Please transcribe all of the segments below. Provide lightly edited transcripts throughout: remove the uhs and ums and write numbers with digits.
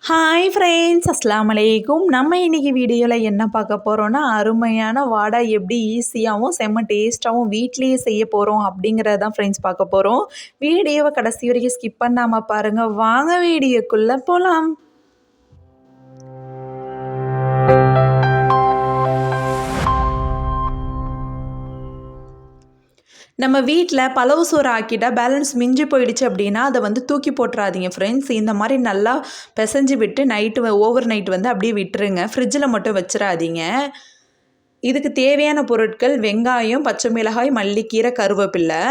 Hi friends, அஸ்ஸலாமு அலைக்கும். நம்ம இன்றைக்கி வீடியோவில் என்ன பார்க்க போகிறோன்னா, அருமையான வடை எப்படி ஈஸியாகவும் செம்ம டேஸ்ட்டாகவும் வீட்லேயே செய்ய போகிறோம் அப்படிங்கிறத தான் ஃப்ரெண்ட்ஸ் பார்க்க போகிறோம். வீடியோவை கடைசி வரைக்கும் ஸ்கிப் பண்ணாமல் பாருங்கள். வாங்க வீடியோக்குள்ளே போகலாம். நம்ம வீட்டில் பலவு சோறு ஆக்கிட்டா பேலன்ஸ் மிஞ்சி போயிடுச்சு அப்படின்னா அதை தூக்கி போட்டுறாதீங்க ஃப்ரெண்ட்ஸ். இந்த மாதிரி நல்லா பிசைஞ்சு விட்டு ஓவர் நைட் அப்படியே விட்டுருங்க. ஃப்ரிட்ஜில் மட்டும் வச்சிடாதீங்க. இதுக்கு தேவையான பொருட்கள் வெங்காயம், பச்சை மிளகாய், மல்லிக்கீரை, கருவேப்பிலை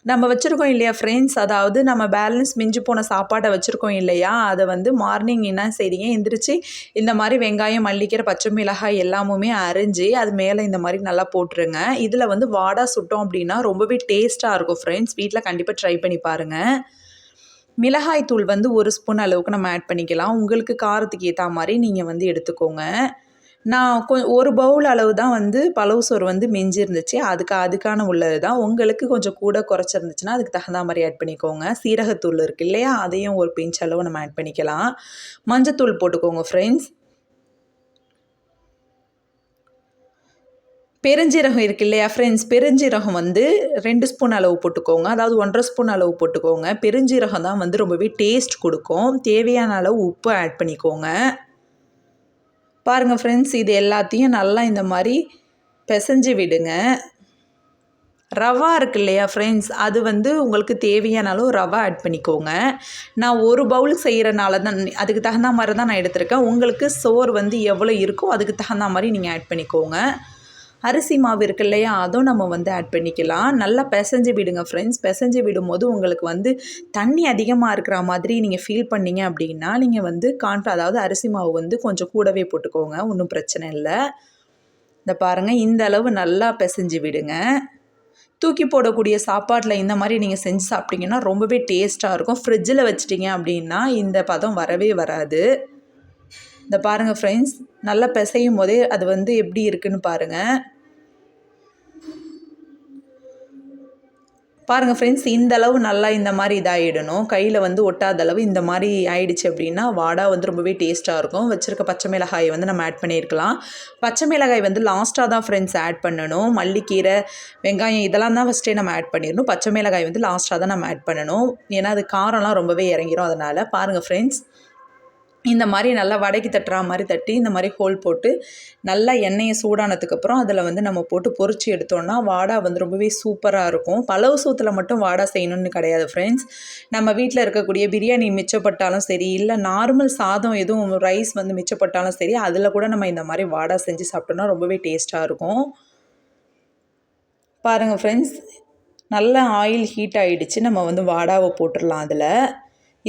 நம்ம வச்சுருக்கோம் இல்லையா ஃப்ரெண்ட்ஸ். அதாவது நம்ம பேலன்ஸ் மிஞ்சி போன சாப்பாடை வச்சுருக்கோம் இல்லையா, அதை மார்னிங் என்ன செய்றீங்க, எந்திரிச்சு இந்த மாதிரி வெங்காயம், மல்லிக்கீரை, பச்சை மிளகாய் எல்லாமுமே அரிஞ்சு அது மேலே இந்த மாதிரி நல்லா போட்டுருங்க. இதில் வாடா சுட்டோம் அப்படின்னா ரொம்பவே டேஸ்ட்டாக இருக்கும் ஃப்ரெண்ட்ஸ். வீட்டில் கண்டிப்பாக ட்ரை பண்ணி பாருங்கள். மிளகாய் தூள் 1 ஸ்பூன் அளவுக்கு நம்ம ஆட் பண்ணிக்கலாம். உங்களுக்கு காரத்துக்கு ஏற்ற மாதிரி நீங்கள் எடுத்துக்கோங்க. நான் ஒரு பவுல் அளவு தான் பலவு சோறு மிஞ்சி இருந்துச்சு. அதுக்கான உள்ளது தான். உங்களுக்கு கொஞ்சம் கூட குறைச்சிருந்துச்சுன்னா அதுக்கு தகுந்த மாதிரி ஆட் பண்ணிக்கோங்க. சீரகத்தூள் இருக்குது இல்லையா, அதையும் ஒரு பிஞ்ச் அளவு நம்ம ஆட் பண்ணிக்கலாம். மஞ்சத்தூள் போட்டுக்கோங்க ஃப்ரெண்ட்ஸ். பெருஞ்சீரகம் இருக்குது இல்லையா ஃப்ரெண்ட்ஸ், பெருஞ்சீரகம் 2 ஸ்பூன் அளவு போட்டுக்கோங்க. அதாவது 1.5 ஸ்பூன் அளவு போட்டுக்கோங்க. பெருஞ்சீரகம் தான் ரொம்பவே டேஸ்ட் கொடுக்கும். தேவையான அளவு உப்பு ஆட் பண்ணிக்கோங்க. பாருங்கள் ஃப்ரெண்ட்ஸ், இது எல்லாத்தையும் நல்லா இந்த மாதிரி பிசைஞ்சு விடுங்க. ரவா இருக்கு இல்லையா ஃப்ரெண்ட்ஸ், அது உங்களுக்கு தேவையான அளவு ரவா ஆட் பண்ணிக்கோங்க. நான் ஒரு பவுல் செய்கிறனால தான் அதுக்கு தகுந்த மாதிரி தான் நான் எடுத்திருக்கேன். உங்களுக்கு சோறு எவ்வளோ இருக்கோ அதுக்கு தகுந்த மாதிரி நீங்கள் ஆட் பண்ணிக்கோங்க. அரிசி மாவு இருக்கு இல்லையா, அதுவும் நம்ம ஆட் பண்ணிக்கலாம். நல்லா பிசைஞ்சு விடுங்க ஃப்ரெண்ட்ஸ். பிசைஞ்சு விடும்போது உங்களுக்கு தண்ணி அதிகமாக இருக்கிற மாதிரி நீங்கள் ஃபீல் பண்ணிங்க அப்படின்னா நீங்கள் அதாவது அரிசி மாவு கொஞ்சம் கூடவே போட்டுக்கோங்க. ஒன்றும் பிரச்சனை இல்லை. இந்த பாருங்கள், இந்த அளவு நல்லா பிசைஞ்சு விடுங்க. தூக்கி போடக்கூடிய சாப்பாட்டில் இந்த மாதிரி நீங்கள் செஞ்சு சாப்பிட்டீங்கன்னா ரொம்பவே டேஸ்ட்டாக இருக்கும். ஃப்ரிட்ஜில் வச்சிட்டிங்க அப்படின்னா இந்த பதம் வரவே வராது. இந்த பாருங்கள் ஃப்ரெண்ட்ஸ், நல்லா பிசையும் போதே அது எப்படி இருக்குன்னு பாருங்கள். பாருங்கள் ஃப்ரெண்ட்ஸ், இந்த அளவு நல்லா இந்த மாதிரி இதாகிடணும். கையில் ஒட்டாத அளவு இந்த மாதிரி ஆயிடுச்சு அப்படின்னா வாடா ரொம்பவே டேஸ்ட்டாக இருக்கும். வச்சுருக்க பச்சை மிளகாயை நம்ம ஆட் பண்ணியிருக்கலாம். பச்சை மிளகாய் லாஸ்ட்டாக தான் ஃப்ரெண்ட்ஸ் ஆட் பண்ணணும். மல்லிக்கீரை, வெங்காயம் இதெல்லாம் தான் ஃபஸ்ட்டே நம்ம ஆட் பண்ணிடணும். பச்சை மிளகாய் லாஸ்ட்டாக தான் நம்ம ஆட் பண்ணணும். ஏன்னா அது காரம்லாம் ரொம்பவே இறங்கிடும். அதனால் பாருங்கள் ஃப்ரெண்ட்ஸ், இந்த மாதிரி நல்லா வடைக்கு தட்டுற மாதிரி தட்டி இந்த மாதிரி ஹோல் போட்டு நல்லா எண்ணெயை சூடானதுக்கப்புறம் அதில் நம்ம போட்டு பொரிச்சு எடுத்தோன்னா வாடா ரொம்பவே சூப்பராக இருக்கும். பலவு சோத்தில் மட்டும் வாடா செய்யணும்னு கிடையாது ஃப்ரெண்ட்ஸ். நம்ம வீட்டில் இருக்கக்கூடிய பிரியாணி மிச்சப்பட்டாலும் சரி, இல்லை நார்மல் சாதம் எதுவும் ரைஸ் மிச்சப்பட்டாலும் சரி, அதில் கூட நம்ம இந்த மாதிரி வாடா செஞ்சு சாப்பிட்டோன்னா ரொம்பவே டேஸ்ட்டாக இருக்கும். பாருங்கள் ஃப்ரெண்ட்ஸ், நல்லா ஆயில் ஹீட் ஆகிடுச்சு. நம்ம வாடாவை போட்டுடலாம். அதில்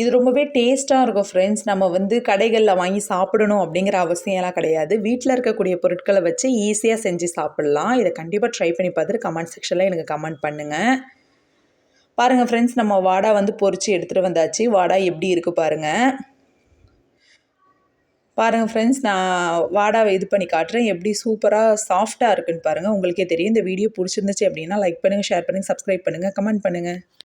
இது ரொம்பவே டேஸ்ட்டாக இருக்கும் ஃப்ரெண்ட்ஸ். நம்ம கடைகளில் வாங்கி சாப்பிடணும் அப்படிங்கிற அவசியம்லாம் கிடையாது. வீட்டில் இருக்கக்கூடிய பொருட்களை வச்சு ஈஸியாக செஞ்சு சாப்பிட்லாம். இதை கண்டிப்பாக ட்ரை பண்ணி பார்த்துட்டு கமெண்ட் செக்ஷனில் எனக்கு கமெண்ட் பண்ணுங்கள். பாருங்கள் ஃப்ரெண்ட்ஸ், நம்ம வாடா பொரிச்சு எடுத்துகிட்டு வந்தாச்சு. வாடா எப்படி இருக்குது பாருங்கள். பாருங்கள் ஃப்ரெண்ட்ஸ், நான் வாடாவை இது பண்ணி காட்டுறேன். எப்படி சூப்பராக சாஃப்டாக இருக்குன்னு பாருங்கள். உங்களுக்கே தெரியும். இந்த வீடியோ பிடிச்சிருந்துச்சு அப்படின்னா லைக் பண்ணுங்கள், ஷேர் பண்ணுங்கள், சப்ஸ்கிரைப் பண்ணுங்கள், கமெண்ட் பண்ணுங்கள்.